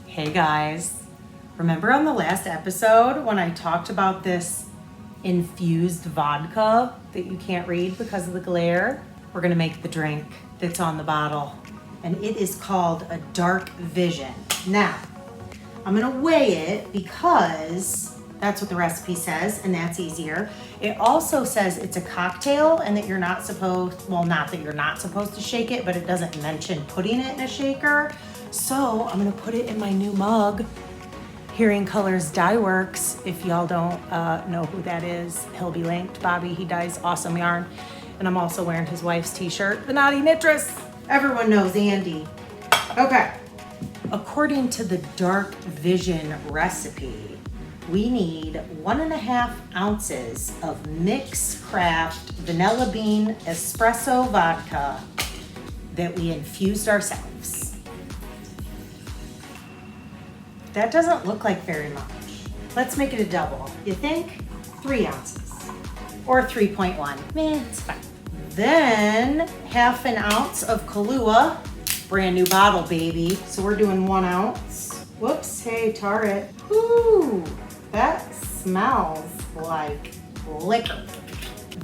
Hey guys, remember on the last episode when I talked about this infused vodka that you can't read because of the glare? We're gonna make the drink that's on the bottle, and it is called a Dark Vision. Now, I'm gonna weigh it because that's what the recipe says, and that's easier. It also says it's a cocktail and that you're not supposed, well, not that you're not supposed to shake it, but it doesn't mention putting it in a shaker. So I'm gonna put it in my new mug, Hearing Colors Dyeworks. If y'all don't know who that is, he'll be linked. Bobby, he dyes awesome yarn. And I'm also wearing his wife's t-shirt, the Knotty Knittress. Everyone knows Andy. Okay. According to the Dark Vision recipe, we need 1.5 ounces of mixed craft vanilla bean espresso vodka that we infused ourselves. That doesn't look like very much. Let's make it a double. You think? 3 ounces or 3.1. It's fine. Then 1/2 ounce of Kahlua, brand new bottle, baby. So we're doing 1 ounce. Whoops, hey, tar it. Ooh, that smells like liquor.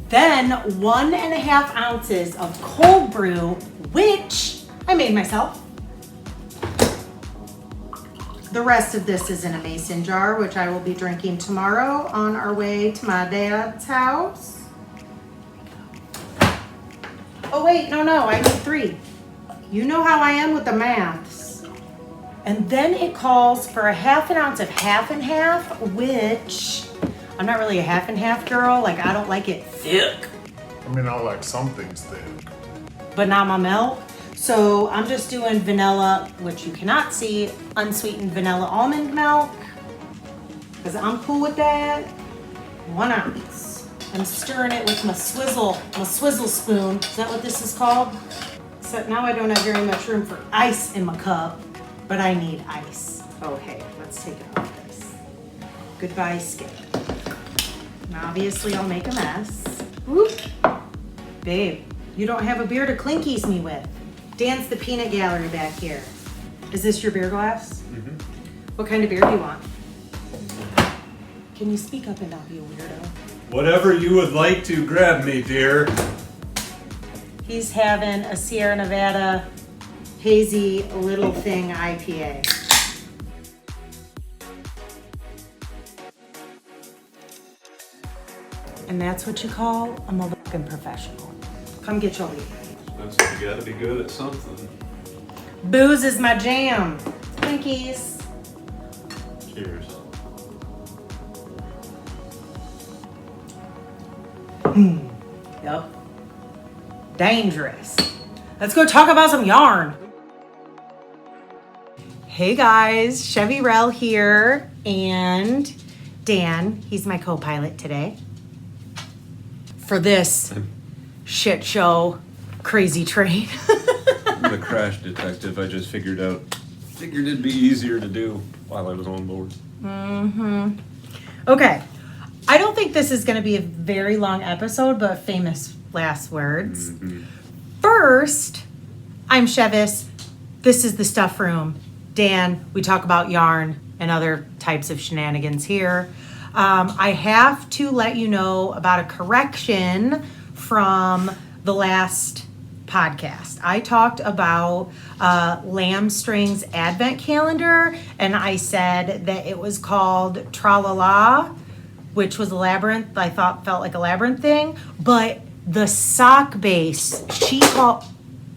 Then 1.5 ounces of cold brew, which I made myself. The rest of this is in a mason jar, which I will be drinking tomorrow on our way to my dad's house. Oh wait, no, I need 3. You know how I am with the maths. And then it calls for 1/2 ounce of half and half, which I'm not really a half and half girl. Like, I don't like it thick. I mean, I like some things thick. But not my milk. So I'm just doing vanilla, which you cannot see, unsweetened vanilla almond milk, because I'm cool with that. 1 ounce. I'm stirring it with my swizzle spoon. Is that what this is called? Except now I don't have very much room for ice in my cup, but I need ice. Oh, hey, let's take it off this. Goodbye, skip. And obviously I'll make a mess. Whoop. Babe, you don't have a beer to clinkies me with. Dan's the peanut gallery back here. Is this your beer glass? Mm-hmm. What kind of beer do you want? Can you speak up and not be a weirdo? Whatever you would like to grab me, dear. He's having a Sierra Nevada hazy little thing IPA. And that's what you call a motherfucking professional. Come get your lead. You gotta be good at something. Booze is my jam. Twinkies. Cheers. Yep. Dangerous. Let's go talk about some yarn. Hey guys, Chevy Rell here, and Dan, he's my co-pilot today for this shit show crazy train. I'm the crash detective. I just figured it'd be easier to do while I was on board. Mm-hmm. Okay. I don't think this is going to be a very long episode, but famous last words. Mm-hmm. First, I'm Chevis. This is the Stuff Room. Dan, we talk about yarn and other types of shenanigans here. I have to let you know about a correction from the last podcast. I talked about Lambstrings Advent Calendar, and I said that it was called Tra-la-la, which was a labyrinth. I thought felt like a labyrinth thing, but the sock base,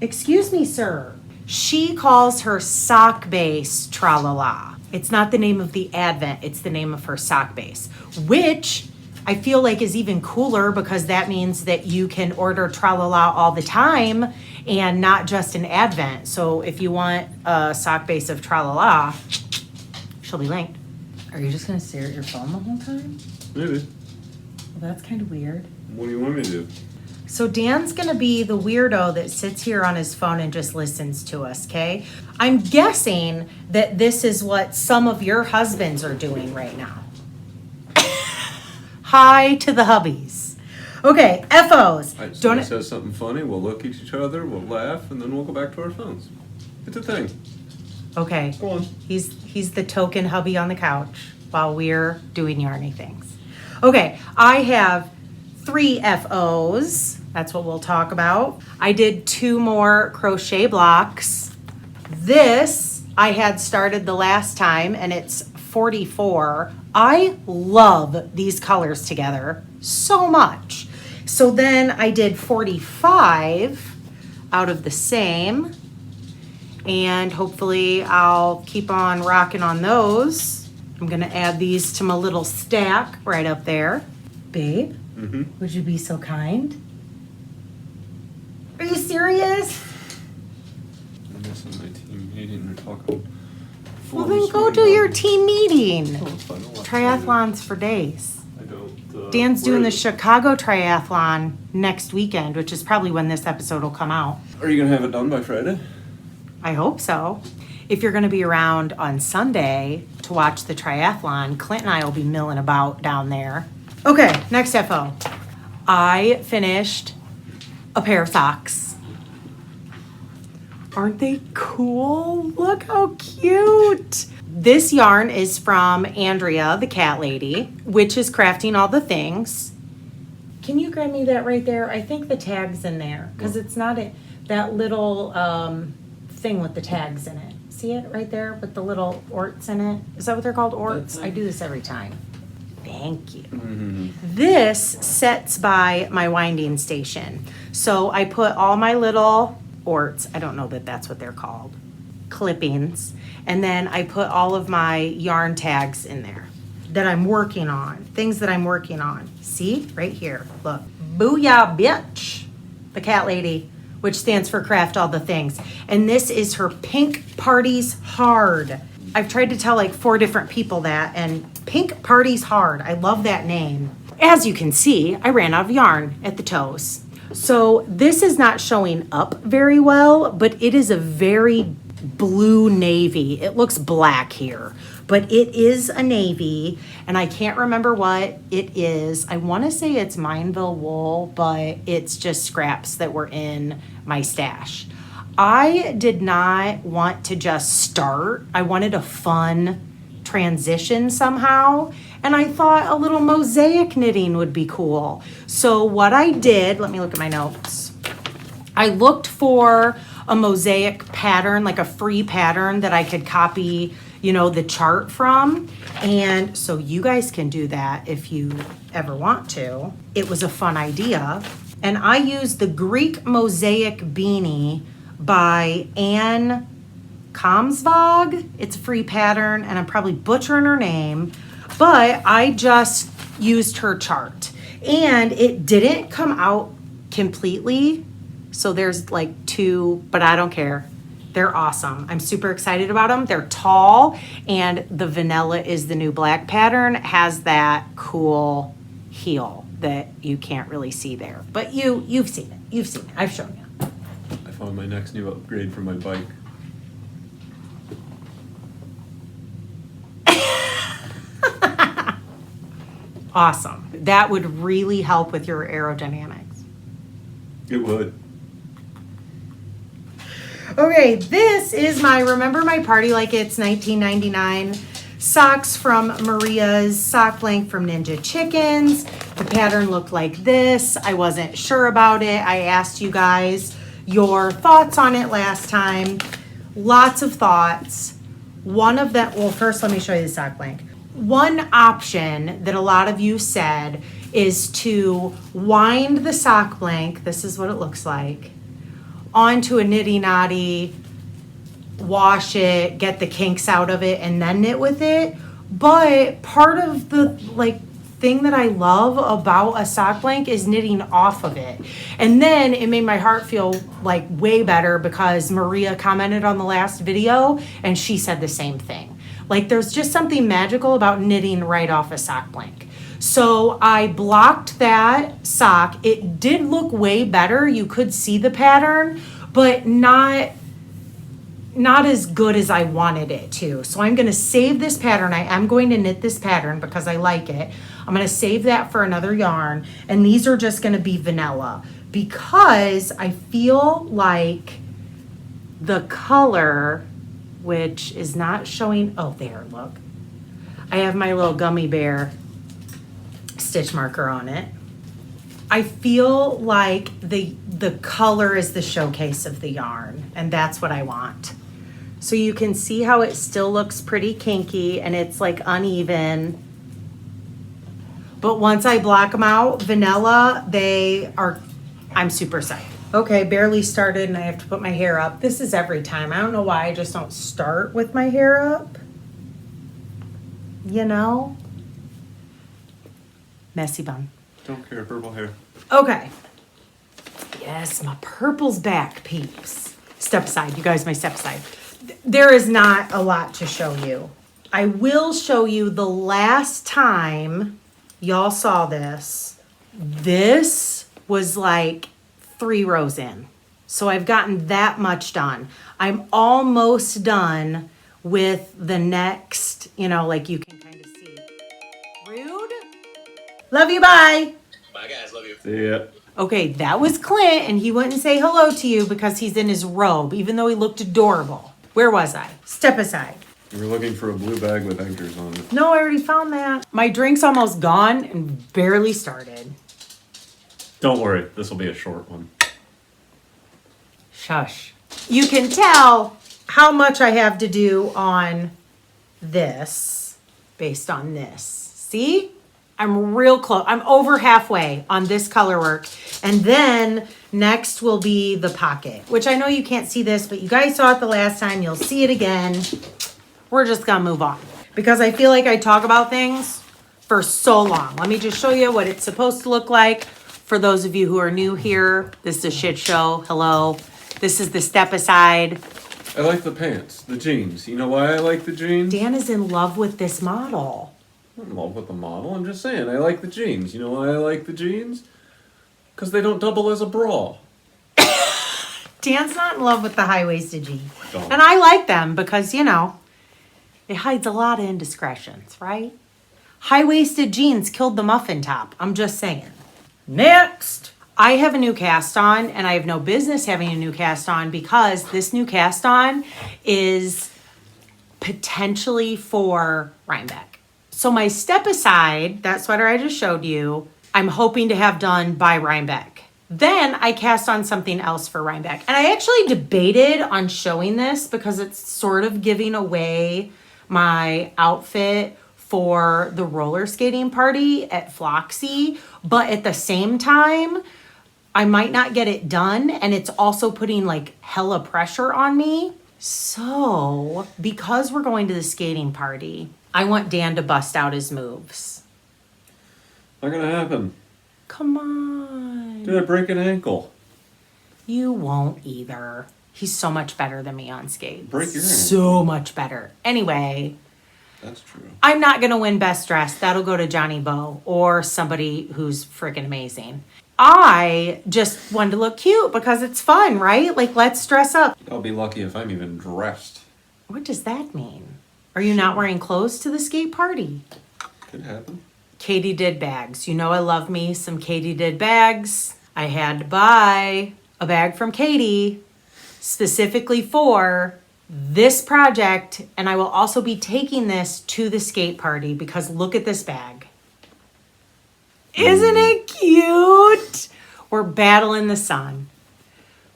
excuse me, sir. She calls her sock base Tra-la-la. It's not the name of the Advent, it's the name of her sock base, which I feel like is even cooler because that means that you can order Tra-la-la all the time and not just an Advent. So if you want a sock base of Tra-la-la, she'll be linked. Are you just gonna stare at your phone the whole time? Maybe. Well, that's kind of weird. What do you want me to do? So Dan's gonna be the weirdo that sits here on his phone and just listens to us, okay? I'm guessing that this is what some of your husbands are doing right now. Hi to the hubbies. Okay, FOs. Somebody says something funny, we'll look at each other, we'll laugh, and then we'll go back to our phones. It's a thing. Okay. Go on. He's the token hubby on the couch while we're doing yarny things. Okay, I have 3 FOs. That's what we'll talk about. I did 2 more crochet blocks. This I had started the last time and it's 44. I love these colors together so much. So then I did 45 out of the same. And hopefully I'll keep on rocking on those. I'm gonna add these to my little stack right up there. Babe, would you be so kind? Are you serious? I'm missing my team meeting. They're talking. Well, then go do your team meeting. Oh, it's fine. I'll watch Triathlons for days. it. I don't. Dan's where doing the is it? Chicago Triathlon next weekend, which is probably when this episode will come out. Are you gonna have it done by Friday? I hope so. If you're going to be around on Sunday to watch the triathlon, Clint and I will be milling about down there. Okay, next FO. I finished a pair of socks. Aren't they cool? Look how cute. This yarn is from Andrea, the cat lady, which is crafting all the things. Can you grab me that right there? I think the tag's in there because it's not that little thing with the tags in it. See it right there with the little orts in it? Is that what they're called, orts? I do this every time. Thank you. This sets by my winding station. So I put all my little orts, I don't know that that's what they're called, clippings, and then I put all of my yarn tags in there that I'm working on, things that I'm working on. See, right here, look. Booyah, bitch, the cat lady, which stands for craft all the things. And this is her Pink Parties Hard. I've tried to tell like 4 different people that, and Pink Parties Hard, I love that name. As you can see, I ran out of yarn at the toes. So this is not showing up very well, but it is a very blue navy. It looks black here, but it is a navy, and I can't remember what it is. I want to say it's Mineville wool, but it's just scraps that were in my stash. I did not want to just start. I wanted a fun transition somehow, and I thought a little mosaic knitting would be cool. So what I did, let me look at my notes. I looked for a mosaic pattern, like a free pattern that I could copy, you know, the chart from. And so you guys can do that if you ever want to. It was a fun idea. And I used the Greek Mosaic Beanie by Anneh Kamsvaag. It's a free pattern, and I'm probably butchering her name, but I just used her chart. And it didn't come out completely, so there's like 2, but I don't care. They're awesome. I'm super excited about them. They're tall, and the vanilla is the new black pattern. It has that cool heel that you can't really see there, but you've seen it. You've seen it. I've shown you. I found my next new upgrade for my bike. Awesome. That would really help with your aerodynamics. It would. Okay, this is my Remember My Party Like It's 1999 socks from Maria's sock blank from Ninja Chickens. The pattern looked like this. I wasn't sure about it. I asked you guys your thoughts on it last time. Lots of thoughts. One of them, well, first let me show you the sock blank. One option that a lot of you said is to wind the sock blank, this is what it looks like, onto a nitty knotty, wash it, get the kinks out of it, and then knit with it. But part of the thing that I love about a sock blank is knitting off of it. And then it made my heart feel like way better because Maria commented on the last video and she said the same thing. Like there's just something magical about knitting right off a sock blank. So I blocked that sock. It did look way better. You could see the pattern, but not as good as I wanted it to. So I'm going to save this pattern. I am going to knit this pattern because I like it. I'm going to save that for another yarn. And these are just going to be vanilla because I feel like the color which is not showing. Oh, there, look. I have my little gummy bear stitch marker on it. I feel like the color is the showcase of the yarn, and that's what I want. So you can see how it still looks pretty kinky and it's like uneven. But once I block them out, vanilla, I'm super psyched. Okay, barely started and I have to put my hair up. This is every time. I don't know why I just don't start with my hair up. You know? Messy bun. Don't care, purple hair. Okay. Yes, my purple's back, peeps. Stepaside, you guys, my Stepaside. There is not a lot to show you. I will show you the last time y'all saw this. This was like 3 rows in. So I've gotten that much done. I'm almost done with the next, like you can kind of see. Rude. Love you, bye. Bye, guys. Love you. See ya. Okay, that was Clint, and he wouldn't say hello to you because he's in his robe, even though he looked adorable. Where was I? Stepaside. You were looking for a blue bag with anchors on it. No, I already found that. My drink's almost gone and barely started. Don't worry, this will be a short one. Shush. You can tell how much I have to do on this based on this. See? I'm real close. I'm over halfway on this color work. And then next will be the pocket, which I know you can't see this, but you guys saw it the last time. You'll see it again. We're just gonna move on because I feel like I talk about things for so long. Let me just show you what it's supposed to look like. For those of you who are new here, this is a shit show. Hello. This is the Stepaside. I like the pants, the jeans. You know why I like the jeans? Dan is in love with this model. I'm in love with the model. I'm just saying, I like the jeans. You know why I like the jeans? Because they don't double as a bra. Dan's not in love with the high-waisted jeans. Don't. And I like them because, it hides a lot of indiscretions, right? High-waisted jeans killed the muffin top. I'm just saying. Next! I have a new cast on, and I have no business having a new cast on because this new cast on is potentially for Rhinebeck. So my Stepaside, that sweater I just showed you, I'm hoping to have done by Rhinebeck. Then I cast on something else for Rhinebeck. And I actually debated on showing this because it's sort of giving away my outfit for the roller skating party at Floxy. But at the same time, I might not get it done. And it's also putting like hella pressure on me. So because we're going to the skating party, I want Dan to bust out his moves. Not gonna happen. Come on. Did I break an ankle? You won't either. He's so much better than me on skates. Break your ankle. So much better. Anyway, That's true. I'm not going to win Best Dressed. That'll go to Johnny Bow or somebody who's freaking amazing. I just wanted to look cute because it's fun, right? Like, let's dress up. I'll be lucky if I'm even dressed. What does that mean? Are you not wearing clothes to the skate party? Could happen. Katie did bags. You know I love me some Katie did bags. I had to buy a bag from Katie specifically for this project, and I will also be taking this to the skate party because look at this bag. Isn't it cute? We're battling the sun.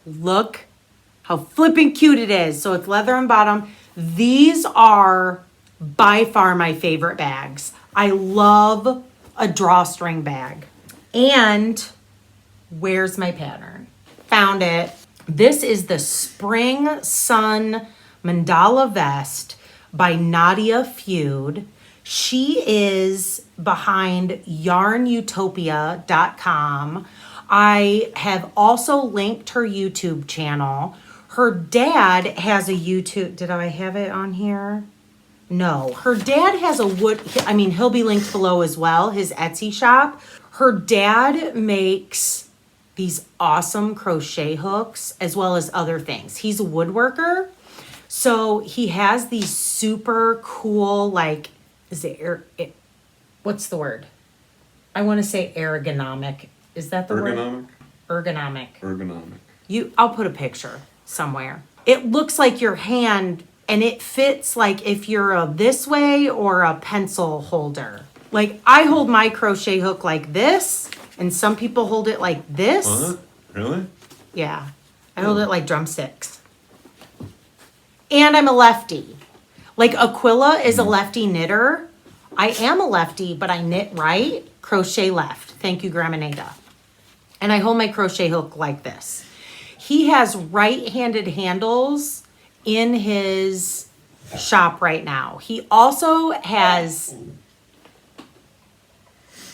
Look how flippin' cute it is. So it's leather on bottom. These are by far my favorite bags. I love a drawstring bag. And where's my pattern? Found it. This is the Spring Sun Mandala Vest by Nadia Fuad. She is behind yarnutopia.com. I have also linked her YouTube channel. Her dad has a YouTube. Did I have it on here? No. Her dad has he'll be linked below as well, his Etsy shop. Her dad makes these awesome crochet hooks as well as other things. He's a woodworker. So he has these super cool, what's the word? I want to say ergonomic. Is that the word? Ergonomic. Ergonomic. I'll put a picture somewhere. It looks like your hand And it fits like if you're a this way or a pencil holder. Like I hold my crochet hook like this, and some people hold it like this. What? Really? Yeah. I hold it like drumsticks. And I'm a lefty. Like Aquila is a lefty knitter. I am a lefty, but I knit right, crochet left. Thank you, Grandma Nadia. And I hold my crochet hook like this. He has right-handed handles in his shop right now. He also has,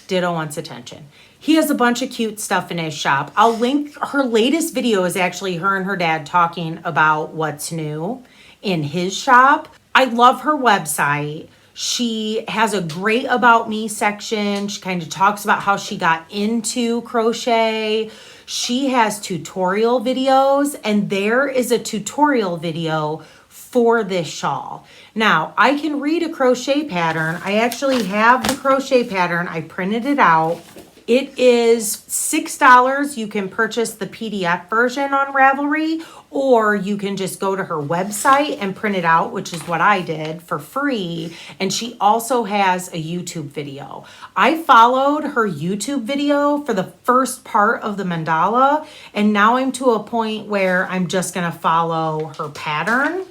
Ditto wants attention. He has a bunch of cute stuff in his shop. I'll link, her latest video is actually her and her dad talking about what's new in his shop. I love her website. She has a great about me section. She kind of talks about how she got into crochet. She has tutorial videos, and there is a tutorial video for this shawl. Now, I can read a crochet pattern. I actually have the crochet pattern. I printed it out. It is $6. You can purchase the PDF version on Ravelry, or you can just go to her website and print it out, which is what I did, for free. And she also has a YouTube video. I followed her YouTube video for the first part of the mandala, and now I'm to a point where I'm just gonna follow her pattern.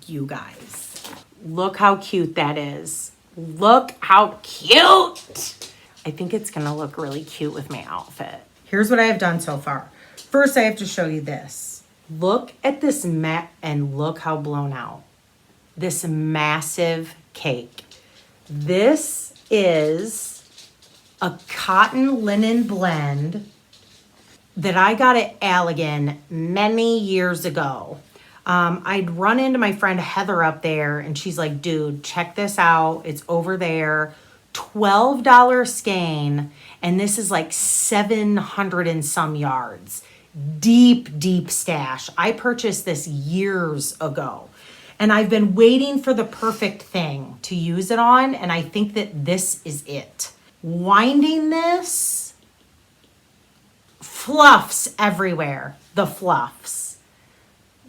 You guys, look how cute that is. Look how cute. I think it's gonna look really cute with my outfit. Here's what I have done so far. First, I have to show you this. Look at this mat and look how blown out. This massive cake. This is a cotton linen blend that I got at Allegan many years ago. I'd run into my friend Heather up there and she's like, dude, check this out. It's over there. $12 skein, and this is like 700 and some yards. Deep stash. I purchased this years ago, and I've been waiting for the perfect thing to use it on, and I think that this is it. Winding this, fluffs everywhere. The fluffs.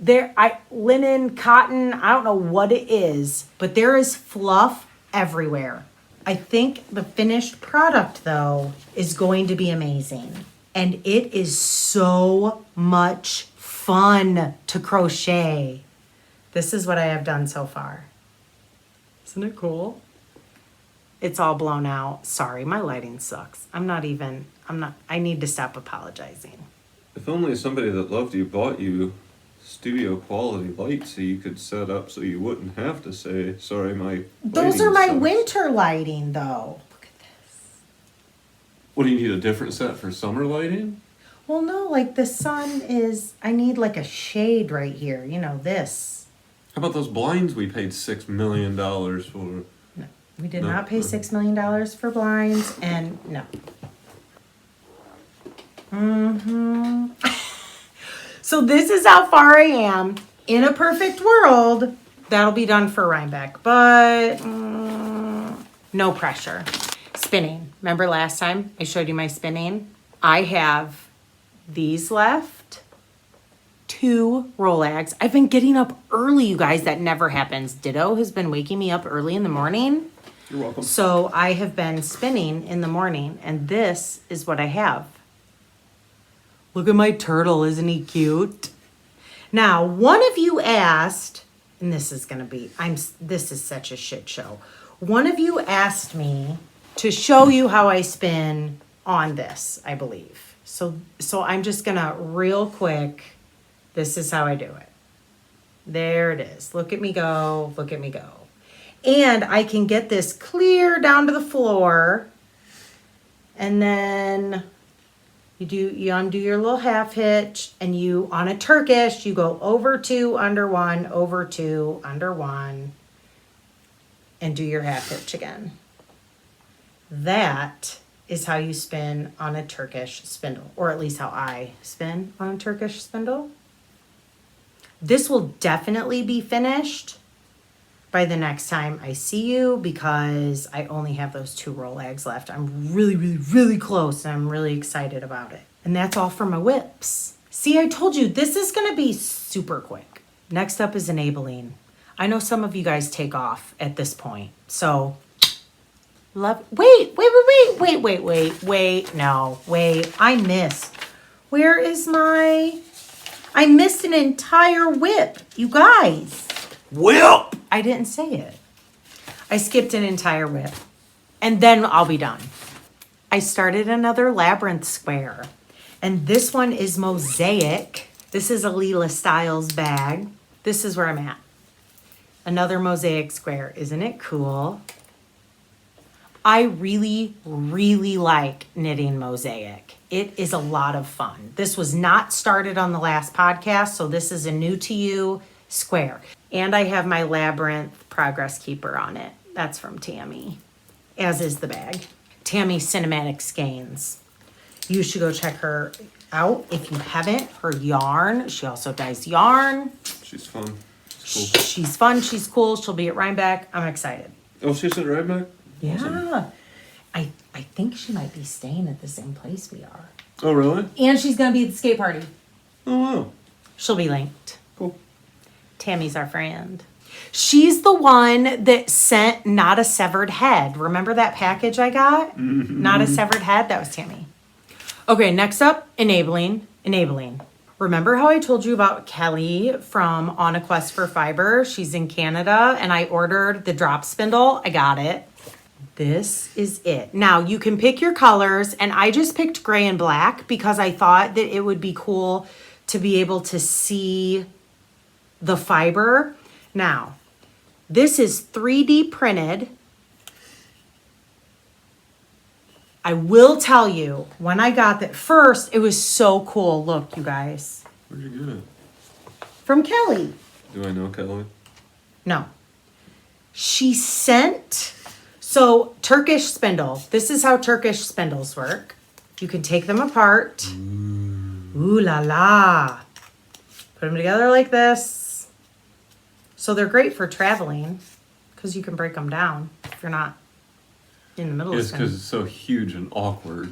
Linen, cotton, I don't know what it is, but there is fluff everywhere. I think the finished product, though, is going to be amazing. And it is so much fun to crochet. This is what I have done so far. Isn't it cool? It's all blown out. Sorry, my lighting sucks. I need to stop apologizing. If only somebody that loved you bought you studio quality lights so you could set up so you wouldn't have to say, sorry, my Those are my sucks. winter lighting, though. Look at this. What, do you need a different set for summer lighting? Well, no, like the sun is, I need like a shade right here. You know, this. How about those blinds we paid $6 million for? No, we did No. not pay $6 million for blinds, and no. So this is how far I am. In a perfect world, that'll be done for Rhinebeck, but no pressure. Spinning. Remember last time I showed you my spinning? I have these left. 2 Rolags. I've been getting up early, you guys. That never happens. Ditto has been waking me up early in the morning. You're welcome. So I have been spinning in the morning, and this is what I have. Look at my turtle, isn't he cute? Now, one of you asked, and this is such a shit show. One of you asked me to show you how I spin on this, I believe. So I'm just gonna real quick, this is how I do it. There it is. Look at me go, look at me go. And I can get this clear down to the floor, and then you undo your little half hitch, and you, on a Turkish, you go over 2, under 1, over 2, under 1, and do your half hitch again. That is how you spin on a Turkish spindle, or at least how I spin on a Turkish spindle. This will definitely be finished by the next time I see you, because I only have those 2 Rolags left. I'm really close, and I'm really excited about it. And that's all for my whips. See, I told you, this is gonna be super quick. Next up is enabling. I know some of you guys take off at this point. So, no, wait. I missed. Where is I missed an entire whip, you guys. Whip! I didn't say it. I skipped an entire whip. And then I'll be done. I started another Labyrinth square. And this one is Mosaic. This is a Lila Styles bag. This is where I'm at. Another Mosaic square. Isn't it cool? I really, really like knitting Mosaic. It is a lot of fun. This was not started on the last podcast, so this is a new to you square. And I have my Labyrinth Progress Keeper on it. That's from Tammy, as is the bag. Tammy Cinematic Skeins. You should go check her out if you haven't. Her yarn. She also dyes yarn. She's fun. She's cool. She's fun. She's cool. She'll be at Rhinebeck. I'm excited. Oh, she's at Rhinebeck? Yeah. Awesome. I think she might be staying at the same place we are. Oh, really? And she's going to be at the skate party. Oh, wow. She'll be linked. Cool. Tammy's our friend. She's the one that sent Not a Severed Head. Remember that package I got? Mm-hmm. Not a Severed Head? That was Tammy. Okay, next up, enabling. Remember how I told you about Kelly from On a Quest for Fibre? She's in Canada, and I ordered the drop spindle. I got it. This is it. Now, you can pick your colors, and I just picked gray and black because I thought that it would be cool to be able to see the fiber. Now, this is 3D printed. I will tell you, when I got that first, it was so cool. Look, you guys. Where'd you get it? From Kelly. Do I know Kelly? No. She sent... So, Turkish spindle. This is how Turkish spindles work. You can take them apart. Ooh la la. Put them together like this. So they're great for traveling because you can break them down if you're not in the middle of Yes, spinning. because it's so huge and awkward.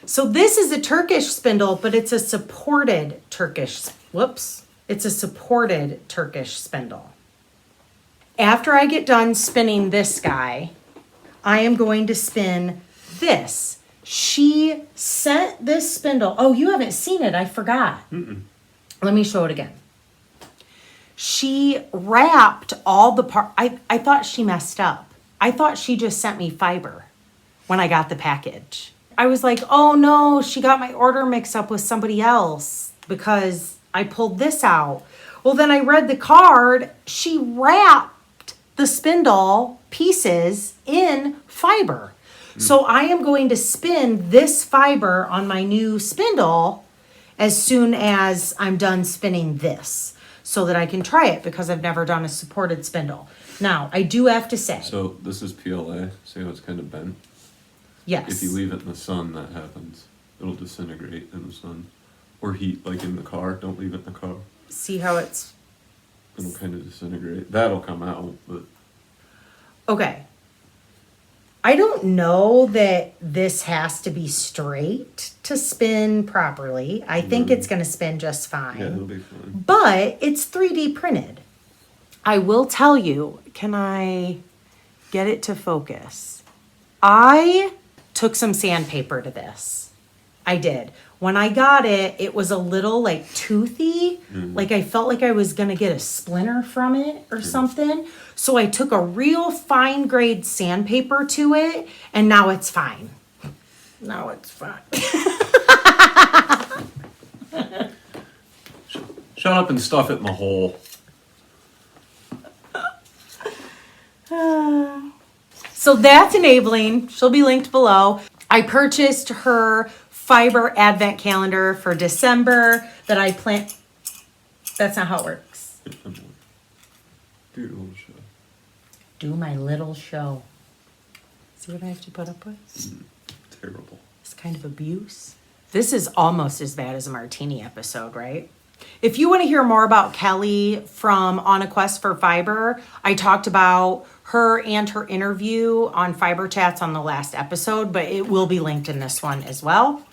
So this is a Turkish spindle, but it's a supported Turkish. It's a supported Turkish spindle. After I get done spinning this guy, I am going to spin this. She sent this spindle. Oh, you haven't seen it. I forgot. Mm-mm. Let me show it again. She wrapped all the part. I thought she messed up. I thought she just sent me fiber when I got the package. I was like, oh no, she got my order mixed up with somebody else because I pulled this out. Well, then I read the card. She wrapped the spindle pieces in fiber. So I am going to spin this fiber on my new spindle as soon as I'm done spinning this so that I can try it because I've never done a supported spindle. Now, I do have to say. So this is PLA. See how it's kind of bent? Yes. If you leave it in the sun, that happens. It'll disintegrate in the sun. Or heat, like in the car. Don't leave it in the car. See how it's... It'll kind of disintegrate. That'll come out, but... Okay. I don't know that this has to be straight to spin properly. I think it's going to spin just fine. Yeah, it'll be fine. But it's 3D printed. I will tell you, can I get it to focus? I took some sandpaper to this. I did. When I got it, it was a little like toothy. Like I felt like I was going to get a splinter from it or something. So I took a real fine grade sandpaper to it and now it's fine. Now it's fine. Shut up and stuff it in the hole. So that's enabling. She'll be linked below. I purchased her Fibre Advent Calendar for December that I plan. That's not how it works. Do your little show. Do my little show. See what I have to put up with? Terrible. It's kind of abuse. This is almost as bad as a martini episode, right? If you want to hear more about Kelly from On a Quest for Fibre, I talked about her and her interview on Fibre Chats on the last episode, but it will be linked in this one as well.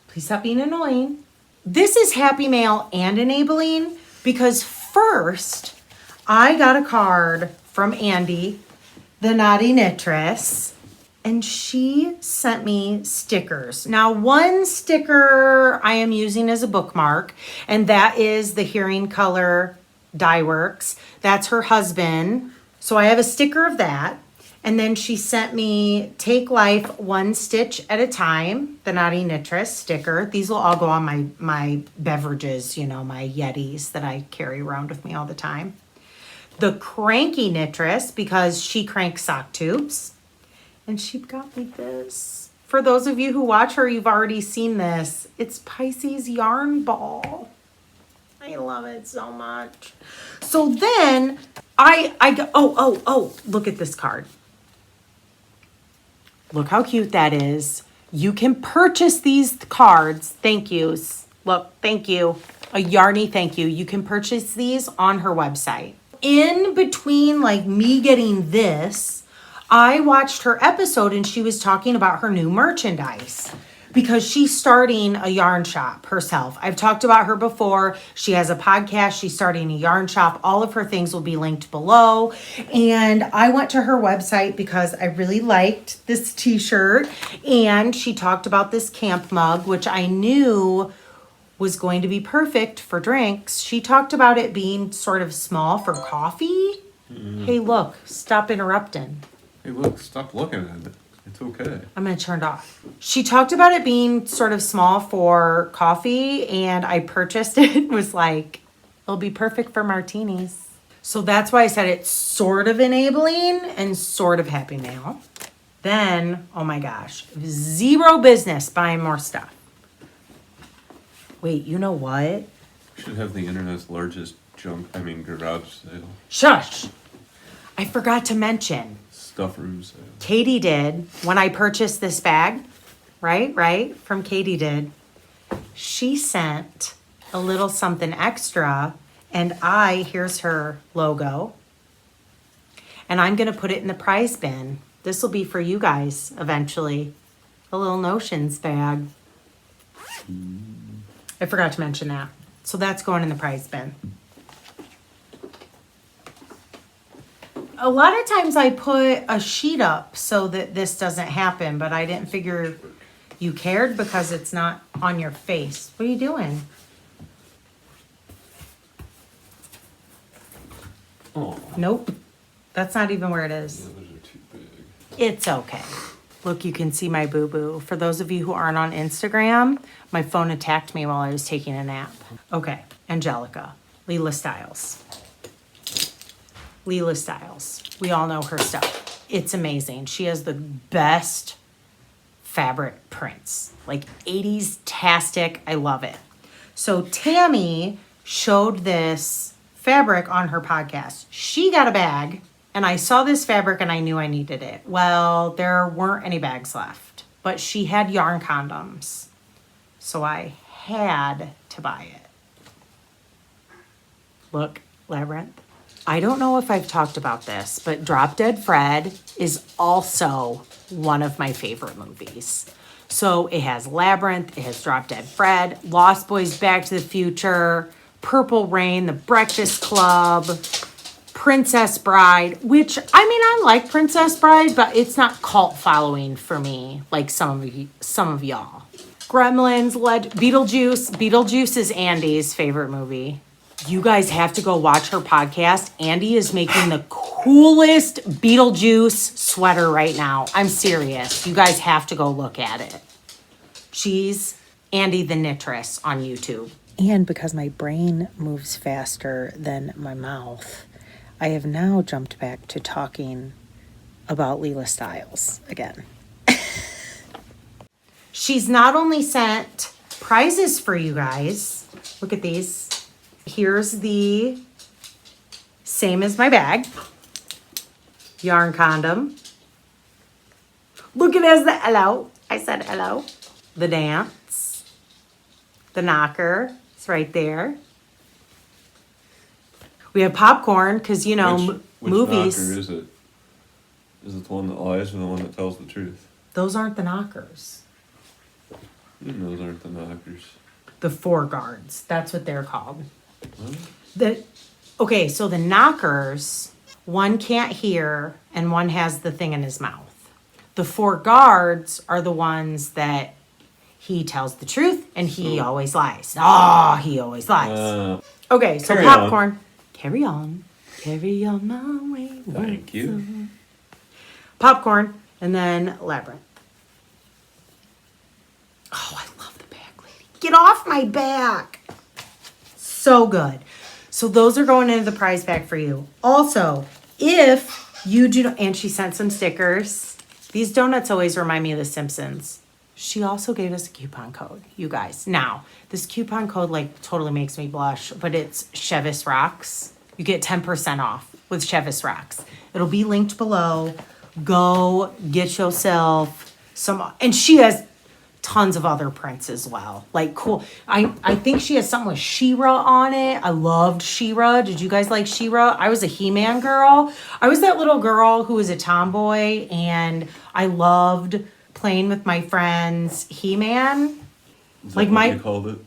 Please stop being annoying. This is Happy Mail and enabling because first I got a card from Andy, the Knotty Knittress, and she sent me stickers. Now, one sticker I am using as a bookmark, and that is the Hearing Color Dyeworks. That's her husband. So I have a sticker of that. And then she sent me Take Life One Stitch at a Time, the Knotty Knittress sticker. These will all go on my beverages, you know, my Yetis that I carry around with me all the time. The Cranky Knittress, because she cranks sock tubes. And she got me this. For those of you who watch her, you've already seen this. It's Pisces Yarn Ball. I love it so much. So then I go, oh, look at this card. Look how cute that is. You can purchase these cards. Thank yous. Look, thank you. A yarny thank you. You can purchase these on her website. In between like me getting this, I watched her episode and she was talking about her new merchandise because she's starting a yarn shop herself. I've talked about her before. She has a podcast. She's starting a yarn shop. All of her things will be linked below. And I went to her website because I really liked this t-shirt. And she talked about this camp mug, which I knew was going to be perfect for drinks. She talked about it being sort of small for coffee. Hey, look, stop interrupting. Hey, look, stop looking at it. It's okay. I'm going to turn it off. She talked about it being sort of small for coffee, and I purchased it. It was like, it'll be perfect for martinis. So that's why I said it's sort of enabling and sort of happy mail. Then, oh my gosh, zero business buying more stuff. Wait, you know what? We should have the internet's largest garage sale. Shush! I forgot to mention. Stuff room sale. Katie did, when I purchased this bag, right, from Katie did, she sent a little something extra, and here's her logo, and I'm going to put it in the prize bin. This will be for you guys eventually. A little Notions bag. I forgot to mention that. So that's going in the prize bin. A lot of times I put a sheet up so that this doesn't happen, but I didn't figure you cared because it's not on your face. What are you doing? Oh. Nope. That's not even where it is. The others are too big. It's okay. Look, you can see my boo-boo. For those of you who aren't on Instagram, my phone attacked me while I was taking a nap. Okay, Angelica, Lila Styles. Lila Styles. We all know her stuff. It's amazing. She has the best fabric prints. Like 80s-tastic. I love it. So Tammy showed this fabric on her podcast. She got a bag, and I saw this fabric and I knew I needed it. Well, there weren't any bags left, but she had yarn condoms. So I had to buy it. Look, Labyrinth. I don't know if I've talked about this, but Drop Dead Fred is also one of my favorite movies. So it has Labyrinth, it has Drop Dead Fred, Lost Boys, Back to the Future, Purple Rain, The Breakfast Club, Princess Bride, which, I mean, I like Princess Bride, but it's not cult following for me like some of y'all. Gremlins, Beetlejuice. Beetlejuice is Andy's favorite movie. You guys have to go watch her podcast. Andy is making the coolest Beetlejuice sweater right now. I'm serious. You guys have to go look at it. She's Andy the Knittress on YouTube. And because my brain moves faster than my mouth, I have now jumped back to talking about Lila Styles again. She's not only sent prizes for you guys. Look at these. Here's the same as my bag. Yarn condom. Look at it as the hello. I said hello. The dance. The knocker. It's right there. We have popcorn because, you know, which movies. knocker is it? Is it the one that lies or the one that tells the truth? Those aren't the knockers. Those aren't the knockers. The four guards. That's what they're called. What? Okay, so the knockers, one can't hear and one has the thing in his mouth. The 4 guards are the ones that he tells the truth and he always lies. He always lies. Okay, so carry popcorn. on. Carry on. Carry on my way. Thank you. Popcorn and then Labyrinth. Oh, I love the back, lady. Get off my back. So good. So those are going into the prize pack for you. Also, if you do, and she sent some stickers. These donuts always remind me of The Simpsons. She also gave us a coupon code, you guys. Now, this coupon code like totally makes me blush, but it's Chevis Rocks. You get 10% off with Chevis Rocks. It'll be linked below. Go get yourself some, and she has tons of other prints as well. Like cool. I think she has something with She-Ra on it. I loved She-Ra. Did you guys like She-Ra? I was a He-Man girl. I was that little girl who was a tomboy and I loved playing with my friends He-Man. Like what you called it?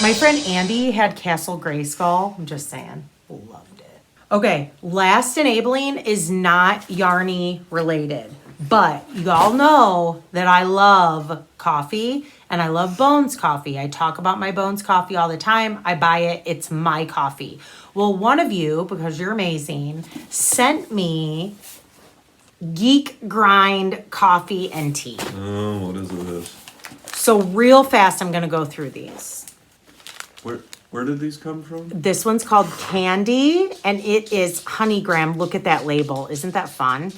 My friend Andy had Castle Grayskull. I'm just saying. Loved it. Okay, last enabling is not Yarny related. But you all know that I love coffee and I love Bones coffee. I talk about my Bones coffee all the time. I buy it. It's my coffee. Well, one of you, because you're amazing, sent me Geek Grind coffee and tea. Oh, what is this? So real fast, I'm going to go through these. Where did these come from? This one's called Candy and it is Honeygram. Look at that label. Isn't that fun?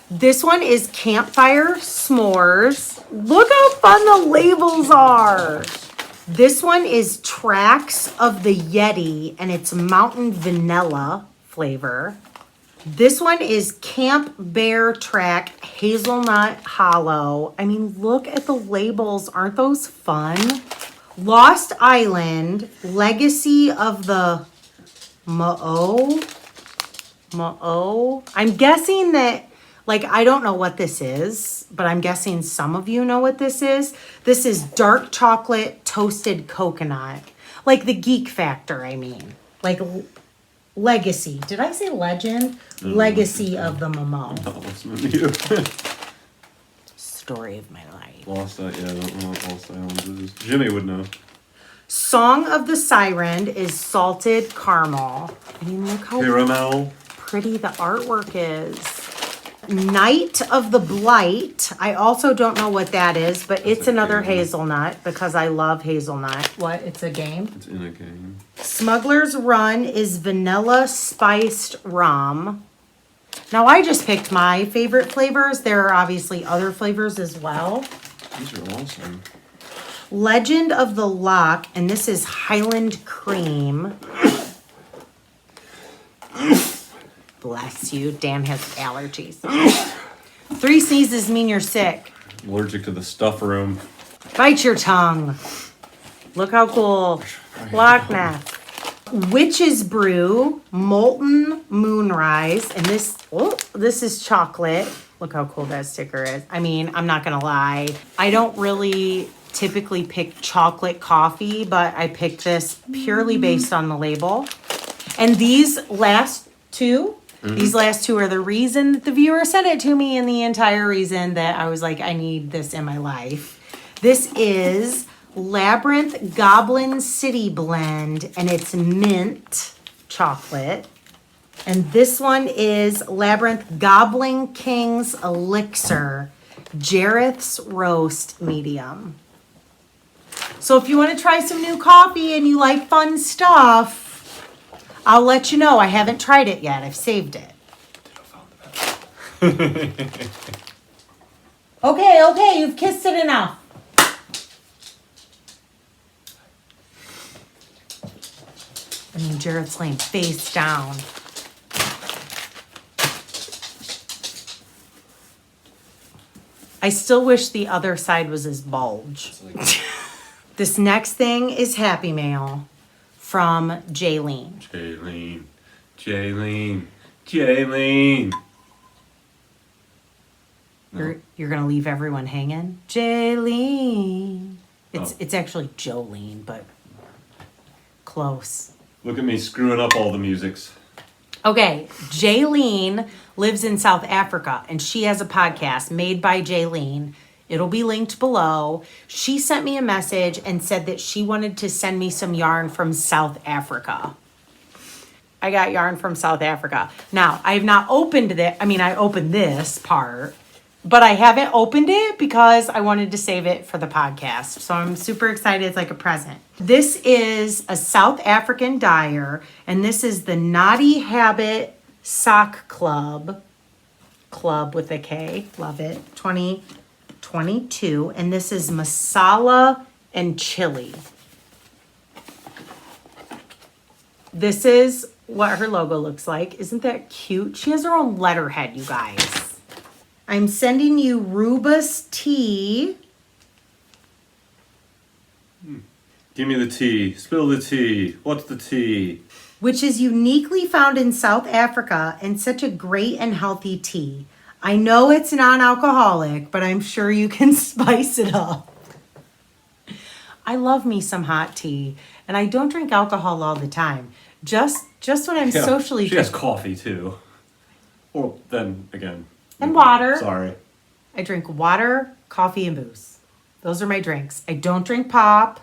This one is Campfire S'mores. Look how fun the labels are. This one is Tracks of the Yeti, and it's Mountain Vanilla flavor. This one is Camp Bear Track Hazelnut Hollow. I mean, look at the labels. Aren't those fun? Lost Island, Legacy of the Mo'o. I'm guessing that, like, I don't know what this is, but I'm guessing some of you know what this is. This is dark chocolate toasted coconut. Like the Geek Factor, I mean. Like Legacy. Did I say legend? Legacy of the Momo. You. Story of my life. Lost Island, yeah, I don't know what Lost Island is. Jimmy would know. Song of the Siren is salted caramel. I mean, look how Caramel. pretty the artwork is. Night of the Blight. I also don't know what that is, but it's another hazelnut because I love hazelnut. What? It's a game? It's in a game. Smuggler's Run is vanilla spiced rum. Now, I just picked my favorite flavors. There are obviously other flavors as well. These are awesome. Legend of the Lock, and this is Highland Cream. Bless you. Dan has allergies. 3 sneezes mean you're sick. Allergic to the stuff room. Bite your tongue. Look how cool. Loch Ness. Witch's Brew, Molten Moonrise, and this is chocolate. Look how cool that sticker is. I mean, I'm not gonna lie. I don't really typically pick chocolate coffee, but I picked this purely based on the label. And these last two are the reason that the viewer sent it to me and the entire reason that I was like, I need this in my life. This is Labyrinth Goblin City Blend, and it's mint chocolate. And this one is Labyrinth Goblin King's Elixir, Jareth's Roast Medium. So if you want to try some new coffee and you like fun stuff, I'll let you know. I haven't tried it yet. I've saved it. Okay, you've kissed it enough. I mean, Jareth's laying face down. I still wish the other side was his bulge. This next thing is Happy Mail from Jaylene. Jaylene. You're gonna leave everyone hanging? Jaylene. It's actually Jolene, but close. Look at me screwing up all the musics. Okay, Jaylene lives in South Africa, and she has a podcast made by Jaylene. It'll be linked below. She sent me a message and said that she wanted to send me some yarn from South Africa. I got yarn from South Africa. Now, I have not opened it. I mean, I opened this part, but I haven't opened it because I wanted to save it for the podcast. So I'm super excited. It's like a present. This is a South African dyer, and this is the Knotty Habit Sock Club with a K. Love it. 2022. And this is masala and chili. This is what her logo looks like. Isn't that cute? She has her own letterhead, you guys. I'm sending you Rubus tea. Give me the tea. Spill the tea. What's the tea? Which is uniquely found in South Africa and such a great and healthy tea. I know it's non-alcoholic, but I'm sure you can spice it up. I love me some hot tea, and I don't drink alcohol all the time. Just when I'm socially... She has coffee, too. Or, then, again... And water. Sorry. I drink water, coffee, and booze. Those are my drinks. I don't drink pop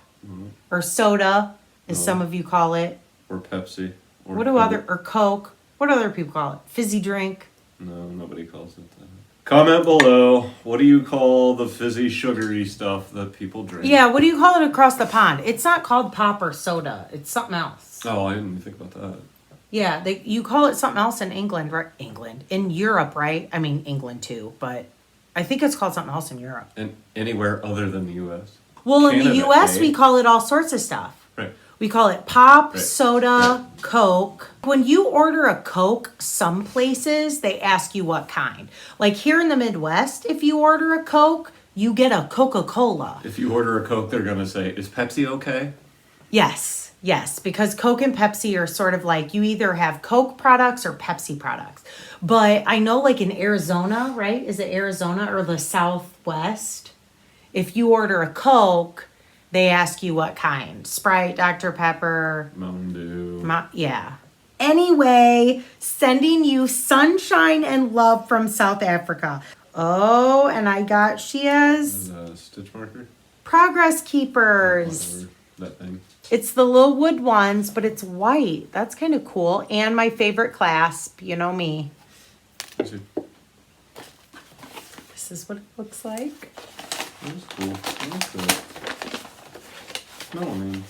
or soda, as some of you call it. Or Pepsi. Or Or Coke. What other people call it? Fizzy drink. No, nobody calls it that. Comment below. What do you call the fizzy, sugary stuff that people drink? Yeah, what do you call it across the pond? It's not called pop or soda. It's something else. Oh, I didn't even think about that. Yeah, you call it something else in England, right? In Europe, right? I mean, England too, but I think it's called something else in Europe. And anywhere other than the U.S. Well, Canada, in the U.S., eh? we call it all sorts of stuff. Right. We call it pop, Right. soda, Coke. When you order a Coke, some places, they ask you what kind. Like here in the Midwest, if you order a Coke, you get a Coca-Cola. If you order a Coke, they're going to say, is Pepsi okay? Yes, because Coke and Pepsi are sort of like, you either have Coke products or Pepsi products. But I know like in Arizona, right? Is it Arizona or the Southwest? If you order a Coke, they ask you what kind. Sprite, Dr. Pepper. Mountain Dew. Yeah. Anyway, sending you sunshine and love from South Africa. Oh, and she has Stitch marker? Progress Keepers. Whatever, that thing. It's the little wood ones, but it's white. That's kind of cool. And my favorite clasp, you know me. This This is what it looks like. is cool. I like that. No, I mean,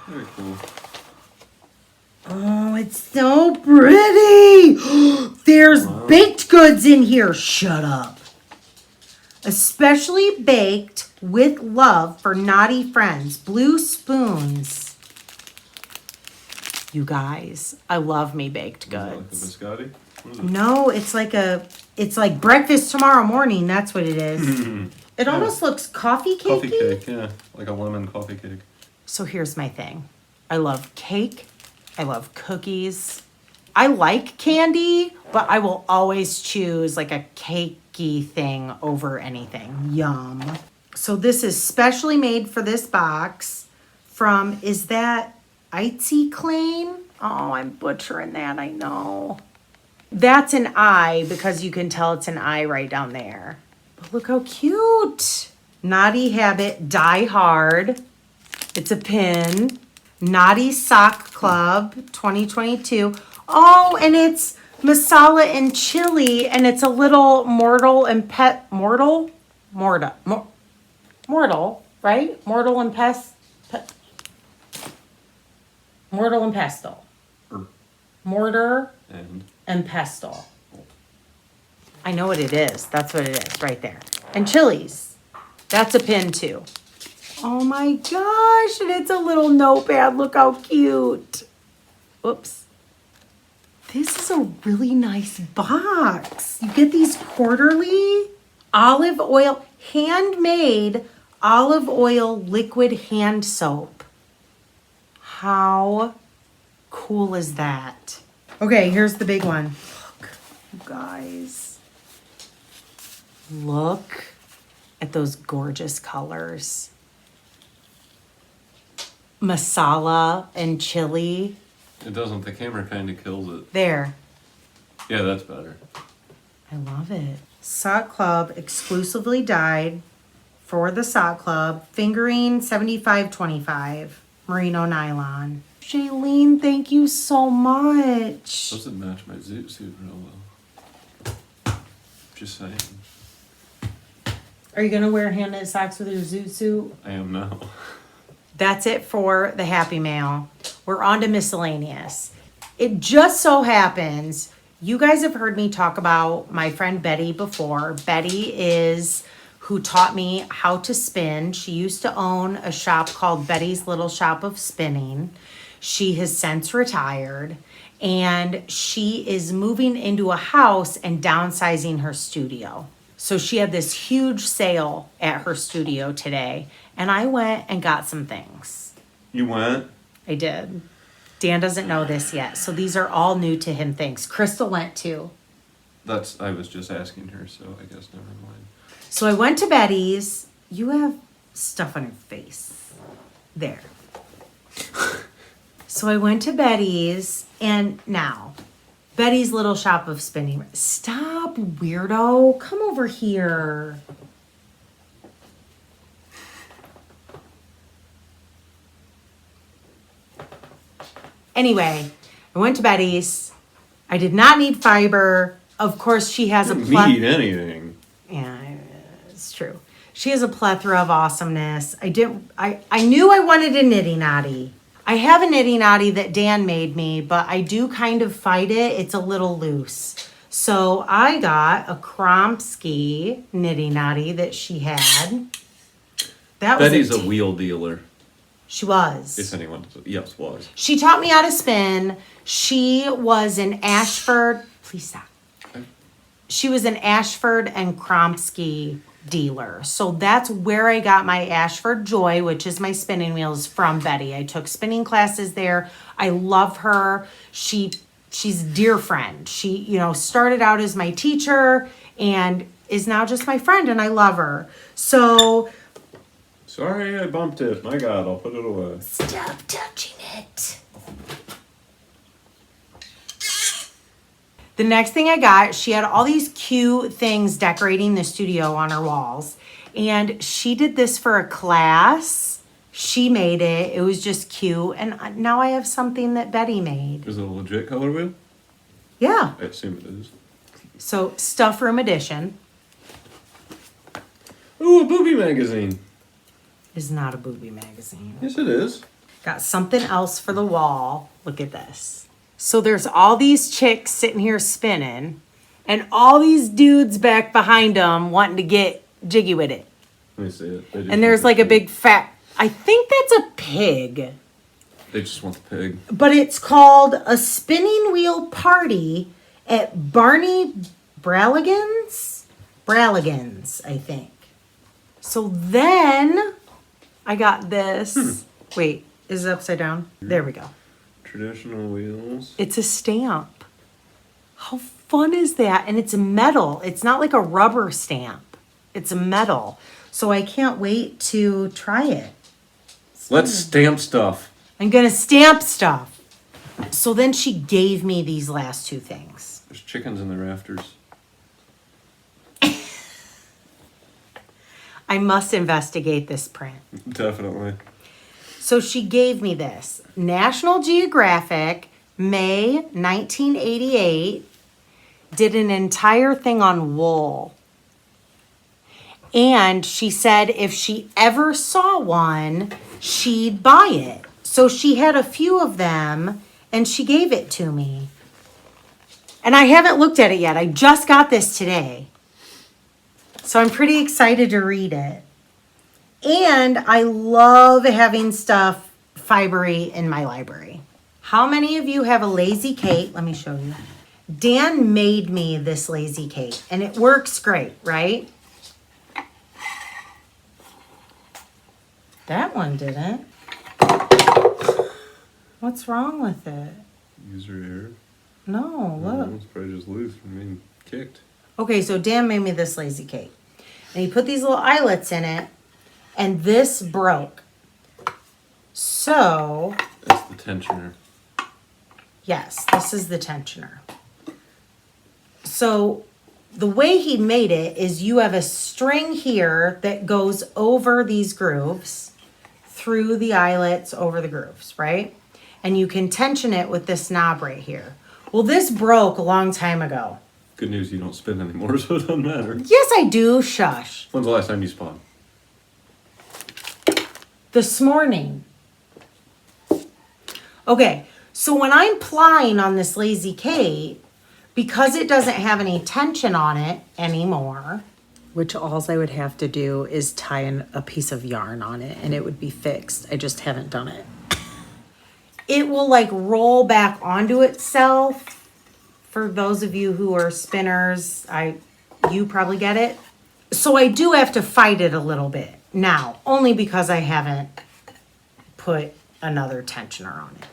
very cool. Oh, it's so pretty. There's baked goods in here. Shut up. Especially baked with love for naughty friends. Blue spoons. You guys, I love me baked Is that like the goods. biscotti? What is it? No, it's like breakfast tomorrow morning. That's what it is. It almost looks coffee cakey. Coffee cake, yeah. Like a lemon coffee cake. So here's my thing. I love cake. I love cookies. I like candy, but I will always choose like a cakey thing over anything. Yum. So this is specially made for this box from, is that Itsy Klein? Oh, I'm butchering that, I know. That's an I because you can tell it's an I right down there. But look how cute. Knotty Habit Die Hard. It's a pin. Knotty Sock Club 2022. Oh, and it's masala and chili, and it's a little mortal, right? Mortal and mortal and pestle. Mortar and pestle. I know what it is. That's what it is right there. And chilies. That's a pin too. Oh my gosh, and it's a little notepad. Look how cute. Oops. This is a really nice box. You get these quarterly olive oil, handmade olive oil liquid hand soap. How cool is that? Okay, here's the big one. Look, you guys. Look at those gorgeous colors. masala and chili. It doesn't. The camera kind of kills it. There. Yeah, that's better. I love it. Sock Club exclusively dyed for the Sock Club. Fingering 7525. Merino nylon. Shailene, thank you so much. Doesn't match my zoot suit real well. Just saying. Are you going to wear hand-knit socks with your zoot suit? I am now. That's it for the Happy Mail. We're on to miscellaneous. It just so happens, you guys have heard me talk about my friend Betty before. Betty is who taught me how to spin. She used to own a shop called Betty's Little Shop of Spinning. She has since retired, and she is moving into a house and downsizing her studio. So she had this huge sale at her studio today, and I went and got some things. You went? I did. Dan doesn't know this yet, so these are all new to him things. Crystal went too. I was just asking her, so I guess never mind. So I went to Betty's. You have stuff on your face. There. So I went to Betty's, and now, Betty's Little Shop of Spinning. Stop, weirdo. Come over here. Anyway, I went to Betty's. I did not need fiber. Of course, she has a Need anything. Yeah, it's true. She has a plethora of awesomeness. I knew I wanted a nitty knotty. I have a nitty knotty that Dan made me, but I do kind of fight it. It's a little loose. So I got a Kamsvaag nitty knotty that she had. Betty's a wheel dealer. She was. If anyone does. Yes, was. She taught me how to spin. She was in Ashford. Please stop. She was an Ashford and Kamsvaag dealer. So that's where I got my Ashford Joy, which is my spinning wheels, from Betty. I took spinning classes there. I love her. She's a dear friend. She, started out as my teacher and is now just my friend, and I love her. So sorry, I bumped it. My God, I'll put it away. stop touching it. The next thing I got, she had all these cute things decorating the studio on her walls. And she did this for a class. She made it. It was just cute. And now I have something that Betty made. Is it a legit color wheel? Yeah. I assume it is. So, Stuff Room Edition. Ooh, a booby magazine. Is not a booby magazine. Yes, it is. Got something else for the wall. Look at this. So there's all these chicks sitting here spinning, and all these dudes back behind them wanting to get jiggy with it. Let me see it. And there's like a big fat, I think that's a pig. They just want the pig. But it's called a spinning wheel party at Barney Bralligan's, I think. So then I got this. Wait, is it upside down? There we go. Traditional wheels. It's a stamp. How fun is that? And it's metal. It's not like a rubber stamp. It's a metal. So I can't wait to try it. Let's stamp stuff. I'm going to stamp stuff. So then she gave me these last two things. There's chickens in the rafters. I must investigate this print. Definitely. So she gave me this. National Geographic, May 1988, did an entire thing on wool. And she said if she ever saw one, she'd buy it. So she had a few of them, and she gave it to me. And I haven't looked at it yet. I just got this today. So I'm pretty excited to read it. And I love having stuff fibery in my library. How many of you have a Lazy Kate? Let me show you. Dan made me this Lazy Kate, and it works great, right? That one didn't. What's wrong with it? User error. No, look. It's probably just loose from being kicked. Okay, so Dan made me this Lazy Kate. And he put these little eyelets in it, and this broke. So, That's the tensioner. yes, this is the tensioner. So, the way he made it is you have a string here that goes over these grooves, through the eyelets, over the grooves, right? And you can tension it with this knob right here. Well, this broke a long time ago. Good news, you don't spin anymore, so it doesn't matter. Yes, I do. Shush. When's the last time you spun? This morning. Okay, so when I'm plying on this Lazy Kate, because it doesn't have any tension on it anymore, which all I would have to do is tie a piece of yarn on it and it would be fixed. I just haven't done it. It will like roll back onto itself. For those of you who are spinners, you probably get it. So I do have to fight it a little bit now, only because I haven't put another tensioner on it.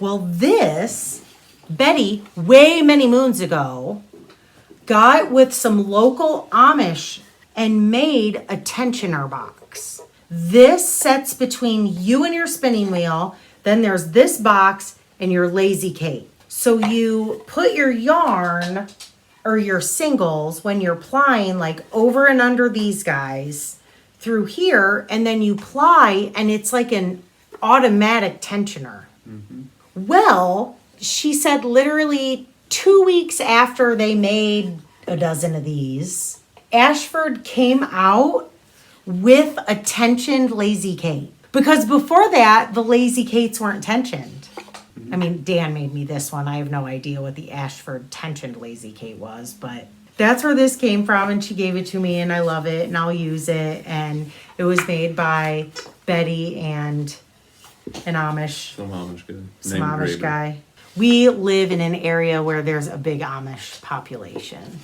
Well, this, Betty, way many moons ago, got with some local Amish and made a tensioner box. This sets between you and your spinning wheel. Then there's this box and your Lazy Kate. So you put your yarn or your singles when you're plying like over and under these guys through here, and then you ply and it's like an automatic tensioner. Mm-hmm. Well, she said literally 2 weeks after they made a dozen of these, Ashford came out with a tensioned Lazy Kate. Because before that, the Lazy Kates weren't tensioned. I mean, Dan made me this one. I have no idea what the Ashford tensioned Lazy Kate was, but that's where this came from, and she gave it to me, and I love it, and I'll use it. And it was made by Betty and an Amish. Some Amish guy. We live in an area where there's a big Amish population.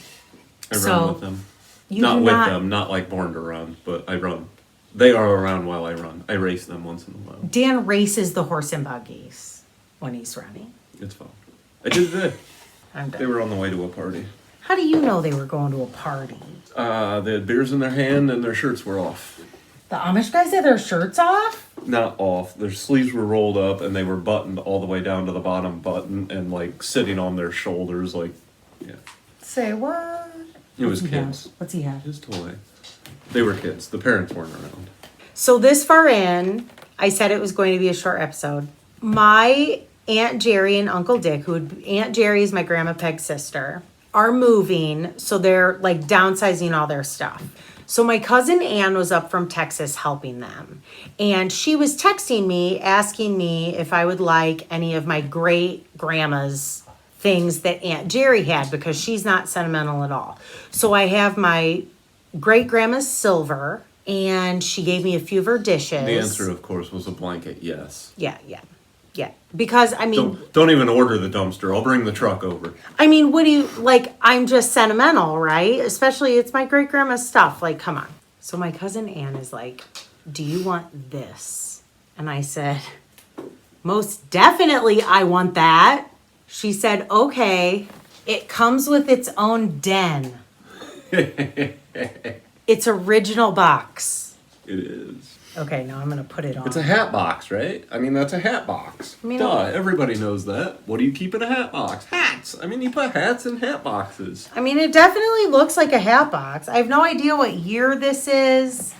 I run with them. Not with them, not like born to run, but I run. They are around while I run. I race them once in a while. Dan races the horse and buggies when he's running. It's fun. I did today. I'm done. They were on the way to a party. How do you know they were going to a party? They had beers in their hand and their shirts were off. The Amish guys had their shirts off? Not off. Their sleeves were rolled up and they were buttoned all the way down to the bottom button and like sitting on their shoulders like, yeah. Say what? It was kids. What's he have? His toy. They were kids. The parents weren't around. So this far in, I said it was going to be a short episode. My Aunt Jerry and Uncle Dick, Aunt Jerry is my Grandma Peg's sister, are moving. So they're like downsizing all their stuff. So my cousin Ann was up from Texas helping them. And she was texting me, asking me if I would like any of my great grandma's things that Aunt Jerry had, because she's not sentimental at all. So I have my great grandma's silver, and she gave me a few of her dishes. The answer, of course, was a blanket yes. Yeah. Because, I mean... Don't even order the dumpster. I'll bring the truck over. I mean, what do you... Like, I'm just sentimental, right? Especially, it's my great-grandma's stuff. Like, come on. So my cousin Ann is like, do you want this? And I said, most definitely I want that. She said, okay. It comes with its own den. Its original box. It is. Okay, now I'm going to put it on. It's a hat box, right? I mean, that's a hat box. I mean, duh, everybody knows that. What do you keep in a hat box? Hats! I mean, you put hats in hat boxes. I mean, it definitely looks like a hat box. I have no idea what year this is,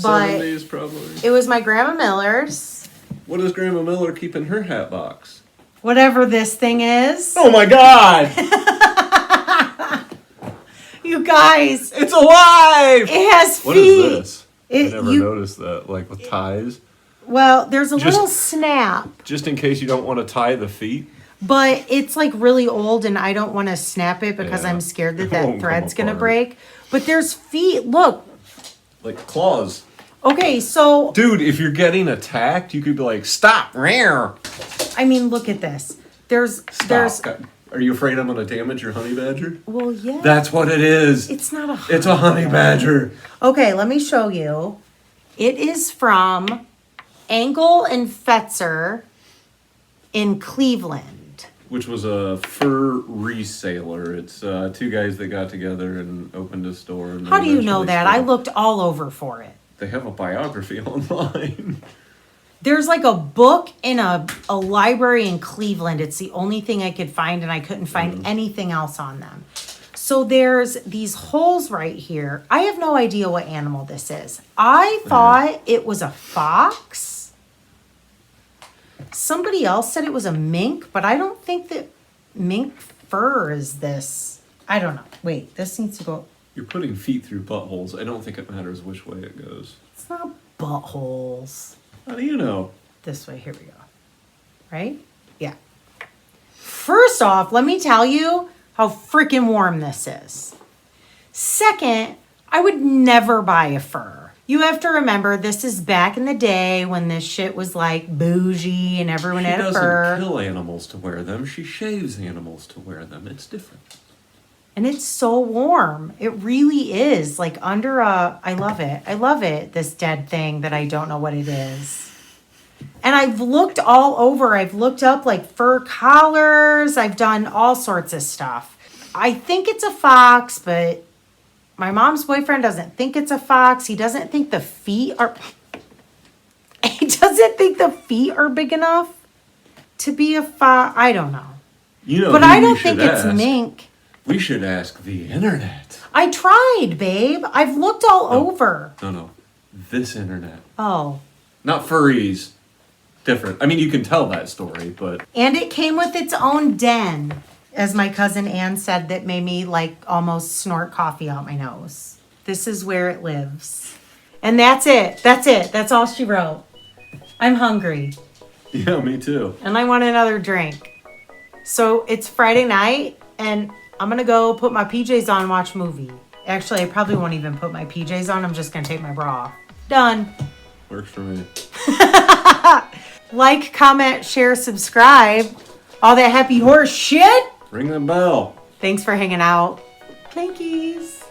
but 70s, probably. It was my Grandma Miller's. What does Grandma Miller keep in her hat box? Whatever this thing is. Oh my god! You guys. It's alive! It has feet. What is this? I never noticed that, like with ties. Well, there's a little snap. Just in case you don't want to tie the feet. But it's like really old and I don't want to snap it because I'm scared that thread's going to break. But there's feet. Look. Like claws. Okay, so... Dude, if you're getting attacked, you could be like, stop, rare. I mean, look at this. Stop. Are you afraid I'm going to damage your honey badger? Well, yeah. That's what it is. It's not a It's a honey badger. Okay, let me show you. It is from Engel and Fletcher in Cleveland. Which was a fur reseller. It's two guys that got together and opened a store. And how do you know that? I looked all over for it. They have a biography online. There's like a book in a library in Cleveland. It's the only thing I could find, and I couldn't find anything else on them. So there's these holes right here. I have no idea what animal this is. I thought it was a fox. Somebody else said it was a mink, but I don't think that mink fur is this. I don't know. Wait, this needs to go. You're putting feet through buttholes. I don't think it matters which way it goes. It's not buttholes. How do you know? This way, here we go. Right? Yeah. First off, let me tell you how freaking warm this is. Second, I would never buy a fur. You have to remember, this is back in the day when this shit was like bougie and everyone had a fur. She doesn't kill animals to wear them. She shaves animals to wear them. It's different. And it's so warm. It really is. Like under I love it. I love it, this dead thing that I don't know what it is. And I've looked all over. I've looked up like fur collars. I've done all sorts of stuff. I think it's a fox, but my mom's boyfriend doesn't think it's a fox. He doesn't think the feet are... He doesn't think the feet are big enough to be a fox. I don't know. You know, but I don't think it's mink. We should ask the internet. I tried, babe. I've looked all over. No. This internet. Oh. Not furries. Different. I mean, you can tell that story, but... And it came with its own den, as my cousin Ann said, that made me like almost snort coffee out my nose. This is where it lives. And that's it. That's it. That's all she wrote. I'm hungry. Yeah, me too. And I want another drink. So it's Friday night, and I'm going to go put my PJs on and watch a movie. Actually, I probably won't even put my PJs on. I'm just going to take my bra off. Done. Works for me. Like, comment, share, subscribe. All that happy horse shit. Ring the bell. Thanks for hanging out. Thankies.